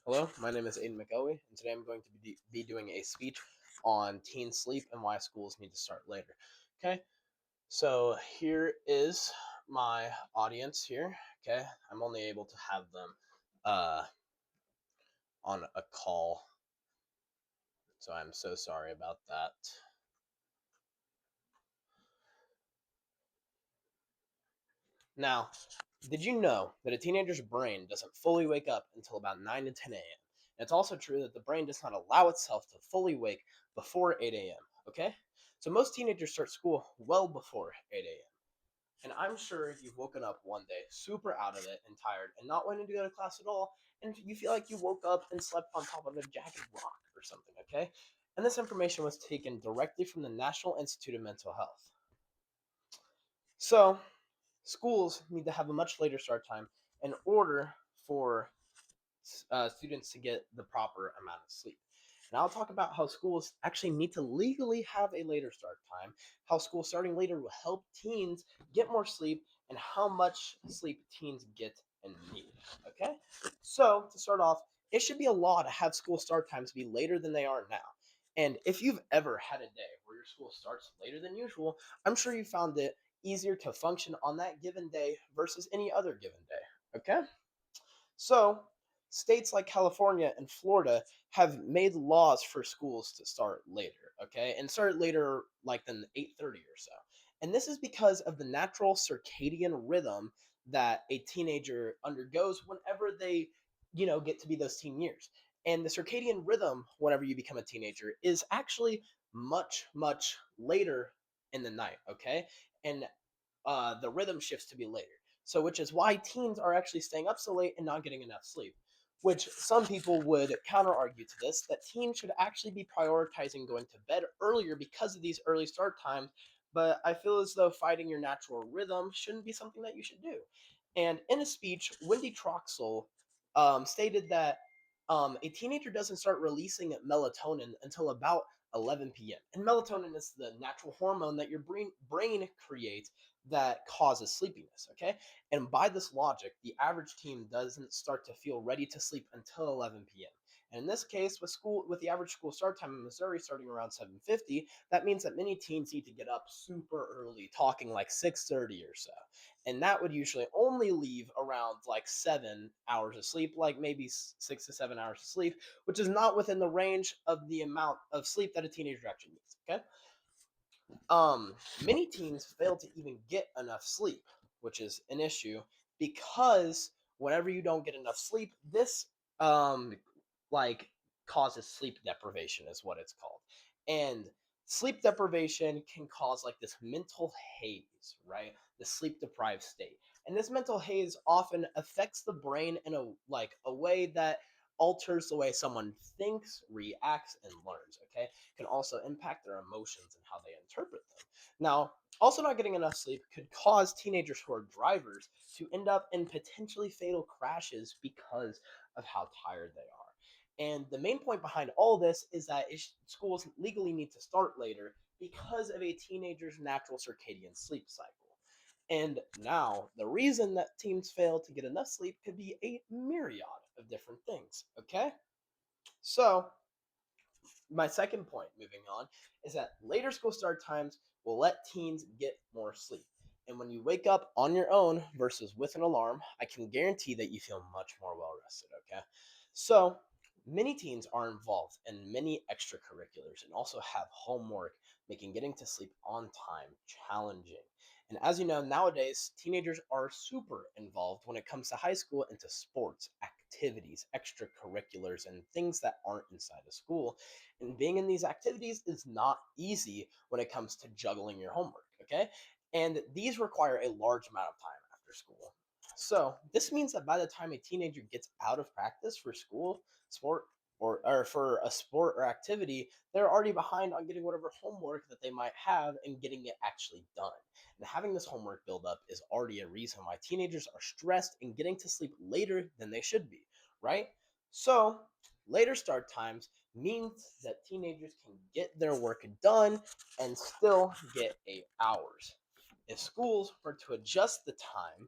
Hello, my name is Aiden McElwee, and today I'm going to be doing a speech on teen sleep and why schools need to start later. Okay, so here is my audience here. Okay, I'm only able to have them uh, on a call, so I'm so sorry about that. Now, did you know that a teenager's brain doesn't fully wake up until about 9 to 10 a.m.? And it's also true that the brain does not allow itself to fully wake before 8 a.m., okay? So most teenagers start school well before 8 a.m. And I'm sure you've woken up one day super out of it and tired and not wanting to go to class at all, and you feel like you woke up and slept on top of a jagged rock or something, okay? And this information was taken directly from the National Institute of Mental Health. So, schools need to have a much later start time in order for students to get the proper amount of sleep. And I'll talk about how schools actually need to legally have a later start time, how school starting later will help teens get more sleep, and how much sleep teens get and need. Okay? So, to start off, it should be a law to have school start times be later than they are now. And if you've ever had a day where your school starts later than usual, I'm sure you found it easier to function on that given day versus any other given day. Okay? So, states like California and Florida have made laws for schools to start later, okay? And start later like than 8:30 or so. And this is because of the natural circadian rhythm that a teenager undergoes whenever they, get to be those teen years. And the circadian rhythm whenever you become a teenager is actually much later in the night, okay? And the rhythm shifts to be later. So, which is why teens are actually staying up so late and not getting enough sleep. Which some people would counter argue to this that teens should actually be prioritizing going to bed earlier because of these early start times. But I feel as though fighting your natural rhythm shouldn't be something that you should do. And in a speech, Wendy Troxel stated that a teenager doesn't start releasing melatonin until about 11 p.m. And melatonin is the natural hormone that your brain creates that causes sleepiness, okay? And by this logic, the average teen doesn't start to feel ready to sleep until 11 p.m. And in this case, with the average school start time in Missouri starting around 7:50, that means that many teens need to get up super early, talking like 6:30 or so. And that would usually only leave around like 7 hours of sleep, like maybe 6 to 7 hours of sleep, which is not within the range of the amount of sleep that a teenager actually needs. Okay. Many teens fail to even get enough sleep, which is an issue because whenever you don't get enough sleep, this like causes sleep deprivation is what it's called. And sleep deprivation can cause like this mental haze, right? The sleep deprived state. And this mental haze often affects the brain in a way that alters the way someone thinks, reacts, and learns, okay? Can also impact their emotions and how they interpret them. Now, also not getting enough sleep could cause teenagers who are drivers to end up in potentially fatal crashes because of how tired they are. And the main point behind all this is that schools legally need to start later because of a teenager's natural circadian sleep cycle. And now, the reason that teens fail to get enough sleep could be a myriad of different things, okay? So, my second point, moving on, is that later school start times will let teens get more sleep. And when you wake up on your own versus with an alarm, I can guarantee that you feel much more well rested, okay? So, many teens are involved in many extracurriculars and also have homework, making getting to sleep on time challenging. And as you know, nowadays, teenagers are super involved when it comes to high school into sports, activities, extracurriculars, and things that aren't inside of school. And being in these activities is not easy when it comes to juggling your homework, okay? And these require a large amount of time after school. So, this means that by the time a teenager gets out of practice for school, sport, or for a sport or activity, they're already behind on getting whatever homework that they might have and getting it actually done. And having this homework build up is already a reason why teenagers are stressed and getting to sleep later than they should be, right? So, later start times means that teenagers can get their work done and still get 8 hours. If schools were to adjust the time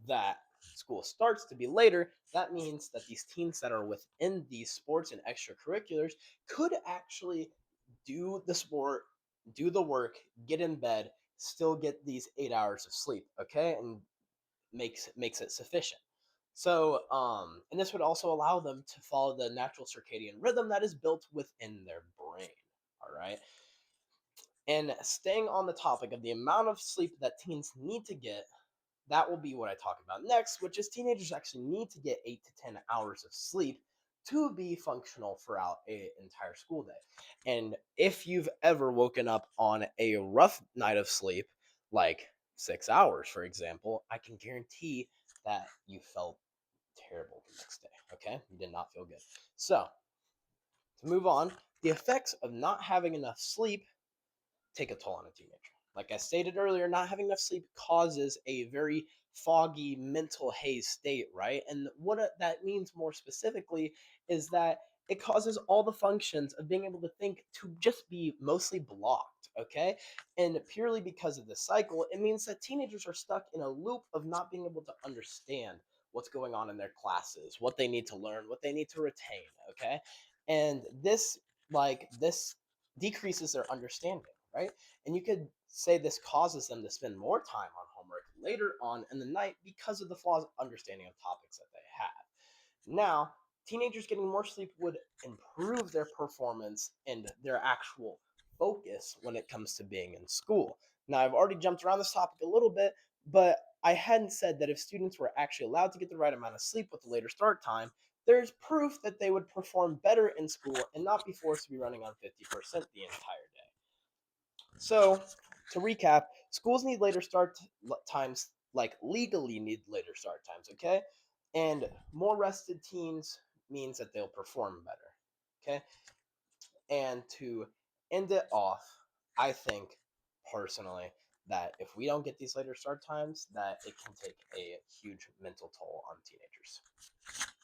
that school starts to be later, that means that these teens that are within these sports and extracurriculars could actually do the sport, do the work, get in bed, still get these 8 hours of sleep, okay, and makes it sufficient. So, and this would also allow them to follow the natural circadian rhythm that is built within their brain. All right. And staying on the topic of the amount of sleep that teens need to get, that will be what I talk about next, which is teenagers actually need to get 8 to 10 hours of sleep to be functional throughout an entire school day. And if you've ever woken up on a rough night of sleep, like 6 hours, for example, I can guarantee that you felt terrible the next day. Okay, you did not feel good. So to move on, the effects of not having enough sleep take a toll on a teenager. Like I stated earlier, not having enough sleep causes a very foggy mental haze state, right? And what that means more specifically is that it causes all the functions of being able to think to just be mostly blocked, okay? And purely because of this cycle, it means that teenagers are stuck in a loop of not being able to understand what's going on in their classes, what they need to learn, what they need to retain, okay? And this decreases their understanding, right? And you could say this causes them to spend more time on homework later on in the night because of the flawed understanding of topics that they have. Now, teenagers getting more sleep would improve their performance and their actual focus when it comes to being in school. Now, I've already jumped around this topic a little bit, but I hadn't said that if students were actually allowed to get the right amount of sleep with the later start time, there's proof that they would perform better in school and not be forced to be running on 50% the entire day. So, to recap, schools need later start times, like legally need later start times, okay? And more rested teens means that they'll perform better, okay? And to end it off, I think personally that if we don't get these later start times, that it can take a huge mental toll on teenagers.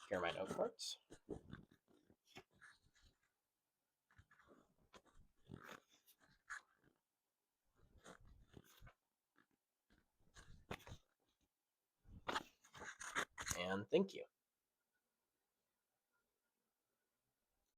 Here are my note cards. And thank you.